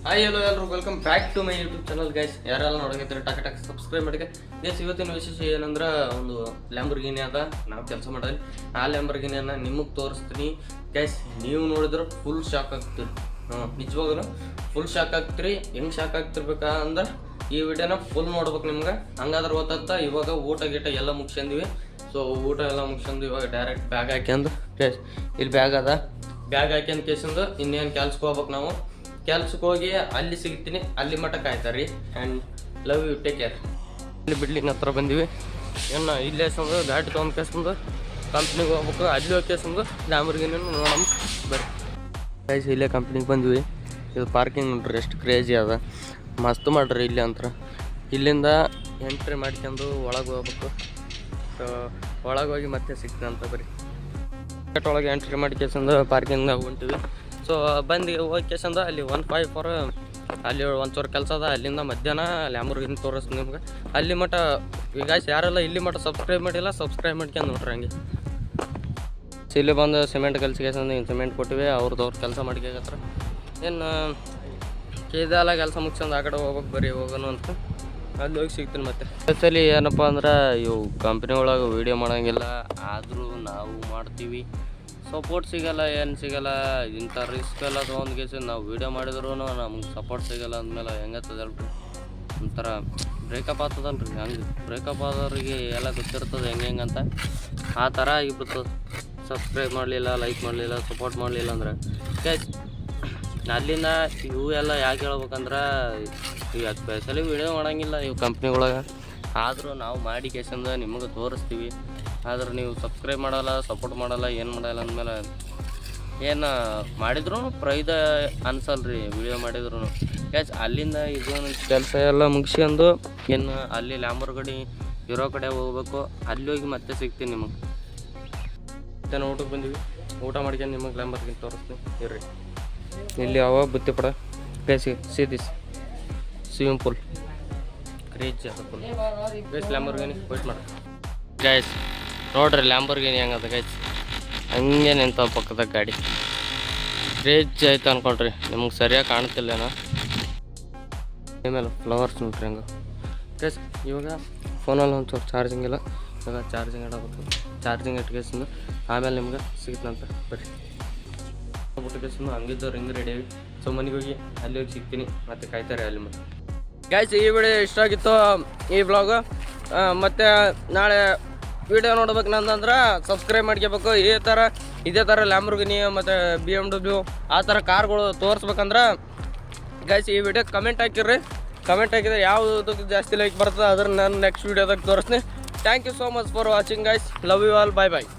Hi hello ಎಲ್ಲರೂ welcome back to my YouTube channel guys. ಯಾರೆಲ್ಲ ನೋಡಕತ್ತಾರೆ ಟಕ್ ಸಬ್ಸ್ಕ್ರೈಬ್ ಮಾಡಿ ಗೈಸ್. ಇವತ್ತಿನ ವಿಶೇಷ ಏನಂದ್ರೆ ಒಂದು ಲ್ಯಾಂಬರ್ಗಿನಿ ಅದ, ನಾವು ಕೆಲಸ ಮಾಡೋದು ಆ ಲ್ಯಾಂಬರ್ಗಿನಿಯನ್ನು ನಿಮಗೆ ತೋರಿಸ್ತೀನಿ ಗೈಸ್. ನೀವು ನೋಡಿದ್ರೆ ಫುಲ್ ಶಾಕ್ ಆಗ್ತೀರಿ. ನಿಜವಾಗ್ಲೂ ಫುಲ್ ಶಾಕ್ ಆಗ್ತೀರಿ. ಹೆಂಗೆ ಶಾಕ್ ಆಗ್ತಿರ್ಬೇಕಾ ಅಂದ್ರೆ ಈ ವಿಡಿಯೋನ ಫುಲ್ ನೋಡ್ಬೇಕು ನಿಮ್ಗೆ, ಹಂಗಾದ್ರೆ ಗೊತ್ತಾಗ್ತಾ. ಇವಾಗ ಊಟ ಗೀಟ ಎಲ್ಲ ಮುಗಿಸ್ಕೊಂಡಿವಿ. ಸೊ ಊಟ ಎಲ್ಲ ಮುಗಿಸ್ಕೊಂಡು ಇವಾಗ ಡೈರೆಕ್ಟ್ ಬ್ಯಾಗ್ ಹಾಕ್ಯಂದು ಗೈಸ್, ಇಲ್ಲಿ ಬ್ಯಾಗ್ ಅದ, ಬ್ಯಾಗ್ ಹಾಕ್ಯಂದು ಕೇಸಂದು ಇನ್ನೇನು ಕೆಲ್ಸಕ್ಕೆ ಹೋಗ್ಬೇಕು. ನಾವು ಕೆಲ್ಸಕ್ಕೆ ಹೋಗಿ ಅಲ್ಲಿ ಸಿಗ್ತೀನಿ, ಅಲ್ಲಿ ಮಟ್ಟ ಕಾಯ್ತಾರ್ರಿ. And love you, take care. ಇಲ್ಲಿ ಬಿಡ್ಲಿಂಗ್ ಹತ್ರ ಬಂದೀವಿ. ಏನು ಇಲ್ಲೇ ಸಂದು ಗಾಡಿ ತೊಗೊಂಡು ಕೇಸಂದು ಕಂಪ್ನಿಗೆ ಹೋಗ್ಬೇಕು. ಅಲ್ಲಿ ಹೋಗಿ ಕೇಸಂದು ಲ್ಯಾಂಬರ್ಗಿನಿ ನೋಡಮ್ಮ ಬರ್ರಿ ಗೈಸ್. ಇಲ್ಲೇ ಕಂಪ್ನಿಗೆ ಬಂದ್ವಿ. ಇದು ಪಾರ್ಕಿಂಗ್ ನೋಡ್ರಿ ಎಷ್ಟು ಕ್ರೇಜಿ ಅದ, ಮಸ್ತ್ ಮಾಡ್ರಿ ಇಲ್ಲಿ ಅಂತ. ಇಲ್ಲಿಂದ ಎಂಟ್ರಿ ಮಾಡ್ಕೊಂಡು ಒಳಗೆ ಹೋಗ್ಬೇಕು. ಸೊ ಒಳಗೆ ಹೋಗಿ ಮತ್ತೆ ಸಿಗ್ತೀನಿ ಅಂತ ಬರ್ರಿ. ಒಳಗೆ ಎಂಟ್ರಿ ಮಾಡಿ ಕೇಸಂದು ಪಾರ್ಕಿಂಗ್ನಾಗ ಹೊಂಟಿವಿ. ಸೊ ಬಂದು ಹೋಗಿ ಕೇಸಂದ ಅಲ್ಲಿ 154 ಅಲ್ಲಿ ಒಂಚೂರು ಕೆಲಸ ಅದ. ಅಲ್ಲಿಂದ ಮಧ್ಯಾಹ್ನ ಲ್ಯಾಂಬರ್ಗಿನಿ ತೋರಿಸ್ತೀನಿ ನಿಮ್ಗೆ. ಅಲ್ಲಿ ಮಟ್ಟ ಈಗ ಯಾರೆಲ್ಲ ಇಲ್ಲಿ ಮಟ್ಟ ಸಬ್ಸ್ಕ್ರೈಬ್ ಮಾಡಿಲ್ಲ, ಸಬ್ಸ್ಕ್ರೈಬ್ ಮಾಡ್ಕೊಂಡು ನೋಡ್ರಿ ಹಂಗೆ. ಇಲ್ಲಿ ಬಂದು ಸಿಮೆಂಟ್ ಕಲ್ಸಿಗೆಸಂದು ಸಿಮೆಂಟ್ ಕೊಟ್ಟಿವಿ. ಅವ್ರದ್ದು ಕೆಲಸ ಮಾಡ್ಕೋತ್ರ ಏನು ಇದೆಲ್ಲ ಕೆಲಸ ಮುಗಿಸ್ಕೊಂಡು ಆ ಕಡೆ ಹೋಗ್ಬೇಕು. ಬರೀ ಹೋಗೋಣ ಅಂತ ಅಲ್ಲಿ ಹೋಗಿ ಸಿಗ್ತೀನಿ ಮತ್ತೆ. ಆ್ಯಕ್ಚುಲಿ ಏನಪ್ಪ ಅಂದ್ರೆ ಇವು ಕಂಪ್ನಿ ಒಳಗೆ ವೀಡಿಯೋ ಮಾಡೋಂಗಿಲ್ಲ, ಆದರೂ ನಾವು ಮಾಡ್ತೀವಿ. ಸಪೋರ್ಟ್ ಸಿಗೋಲ್ಲ, ಏನು ಸಿಗೋಲ್ಲ. ಇಂಥ ರಿಸ್ಕ್ ಎಲ್ಲ ತೊಗೊಂಡು ಕೇಸಿ ನಾವು ವೀಡಿಯೋ ಮಾಡಿದ್ರು ನಮ್ಗೆ ಸಪೋರ್ಟ್ ಸಿಗೋಲ್ಲ ಅಂದಮೇಲೆ ಹೆಂಗತ್ತದಲ್ರಿ, ಒಂಥರ ಬ್ರೇಕಪ್ ಆಗ್ತದಲ್ರಿ. ಹಂಗೆ ಬ್ರೇಕಪ್ ಆದವ್ರಿಗೆ ಎಲ್ಲ ಗೊತ್ತಿರ್ತದೆ ಹೆಂಗೆ ಅಂತ. ಆ ಥರ ಆಗಿಬಿಡ್ತದೆ. ಸಬ್ಸ್ಕ್ರೈಬ್ ಮಾಡಲಿಲ್ಲ, ಲೈಕ್ ಮಾಡಲಿಲ್ಲ, ಸಪೋರ್ಟ್ ಮಾಡಲಿಲ್ಲ ಅಂದ್ರೆ ಗೈಸ್ ಅಲ್ಲಿಂದ ಇವು ಎಲ್ಲ ಯಾಕೆ ಹೇಳ್ಬೇಕಂದ್ರೆ ಈಗ ಸ್ಪೆಷಲಿ ವೀಡಿಯೋ ಮಾಡೋಂಗಿಲ್ಲ ಇವು ಕಂಪ್ನಿಗಳೊಳಗೆ. ಆದರೂ ನಾವು ಮಾಡಿ ಕೇಸಂದು ನಿಮಗೆ ತೋರಿಸ್ತೀವಿ. ಆದ್ರೆ ನೀವು ಸಬ್ಸ್ಕ್ರೈಬ್ ಮಾಡಲ್ಲ, ಸಪೋರ್ಟ್ ಮಾಡಲ್ಲ, ಏನು ಮಾಡಲ್ಲ ಅಂದಮೇಲೆ ಏನು ಮಾಡಿದ್ರು ಪ್ರೈದ ಅನ್ಸಲ್ರಿ ವಿಡಿಯೋ ಮಾಡಿದ್ರು ಗೈಸ್. ಅಲ್ಲಿಂದ ಇದೊಂದು ಕೆಲಸ ಎಲ್ಲ ಮುಗಿಸ್ಕೊಂಡು ಇನ್ನು ಅಲ್ಲಿ ಲ್ಯಾಂಬರ್ಗಿನಿ ಇರೋ ಕಡೆ ಹೋಗ್ಬೇಕು. ಅಲ್ಲಿ ಹೋಗಿ ಮತ್ತೆ ಸಿಗ್ತೀನಿ ನಿಮಗೆ. ಮತ್ತೆ ಊಟಕ್ಕೆ ಬಂದೀವಿ. ಊಟ ಮಾಡ್ಕೊಂಡು ನಿಮಗೆ ಲ್ಯಾಂಬರ್ಗಿನಿ ತೋರಿಸ್ತೀನಿ ಇರ್ರಿ. ಇಲ್ಲಿ ಅವ ಬುತ್ತಿಪಡ ಗೈಸ್, ಸೀದಿಸ್ ಸ್ವಿಮ್ಮಿಂಗ್ ಪೂಲ್ ಕ್ರೇಜ್ ಅದ ಫುಲ್ ಗೈಸ್. ಲ್ಯಾಂಬರ್ಗಿನಿ ವೇಟ್ ಮಾಡಿ ಗೈಸ್. ನೋಡ್ರಿ ಲ್ಯಾಂಬರ್ಗಿನಿ ಹೆಂಗದ ಗೈಸ್, ಹಂಗೆ ನಿಂತ ಪಕ್ಕದಾಗ ಗಾಡಿ. ಕ್ರೇಜ್ ಆಯ್ತು ಅನ್ಕೊಳ್ರಿ. ನಿಮ್ಗೆ ಸರಿಯಾಗಿ ಕಾಣ್ತಿಲ್ಲೇನೋ ಆಮೇಲೆ ಫ್ಲವರ್ಸ್ ನೋಡ್ರಿ ಹಂಗೆ ಗೈಸ್. ಇವಾಗ ಫೋನಲ್ಲಿ ಒಂಚೂರು ಚಾರ್ಜಿಂಗ್ ಇಲ್ಲ, ಇವಾಗ ಚಾರ್ಜಿಂಗ್ ಇಡಬೇಕು. ಚಾರ್ಜಿಂಗ್ ಇಟ್ಕೇಸಿಂದು ಆಮೇಲೆ ನಿಮ್ಗೆ ಸಿಗುತ್ತಂತ ಬರ್ರಿ. ಬಿಟ್ಟುಕೇಸಿಂದು ಹಂಗಿದ್ದವ್ರು ಹಿಂಗೆ ರೆಡಿ ಆಗಿ ಸೊ ಮನೆಗೆ ಹೋಗಿ ಅಲ್ಲಿ ಹೋಗಿ ಸಿಗ್ತೀನಿ ಮತ್ತೆ ಕಾಯ್ತಾರೆ ಅಲ್ಲಿ. ಮತ್ತೆ ಗೈಸ್ ಈ ವಿಡಿಯೋ ಇಷ್ಟ ಆಗಿತ್ತು ಈ ವ್ಲಾಗ್. ಮತ್ತು ನಾಳೆ ವಿಡಿಯೋ ನೋಡ್ಬೇಕು ನಂದಂದ್ರೆ ಸಬ್ಸ್ಕ್ರೈಬ್ ಮಾಡ್ಕೋಬೇಕು. ಇದೇ ಥರ ಲ್ಯಾಂಬರ್ಗಿನಿ ಮತ್ತು BMW ಆ ಥರ ಕಾರ್ಗಳು ತೋರಿಸ್ಬೇಕಂದ್ರೆ ಗೈಸ್ ಈ ವಿಡಿಯೋ ಕಮೆಂಟ್ ಹಾಕಿರ್ರಿ. ಕಮೆಂಟ್ ಹಾಕಿದ್ರೆ ಯಾವುದಕ್ಕೆ ಜಾಸ್ತಿ ಲೈಕ್ ಬರ್ತದೆ ಅದ್ರ ನಾನು ನೆಕ್ಸ್ಟ್ ವೀಡಿಯೋದಾಗ ತೋರಿಸ್ತೀನಿ. Thank you so much for watching guys. Love you all. Bye bye.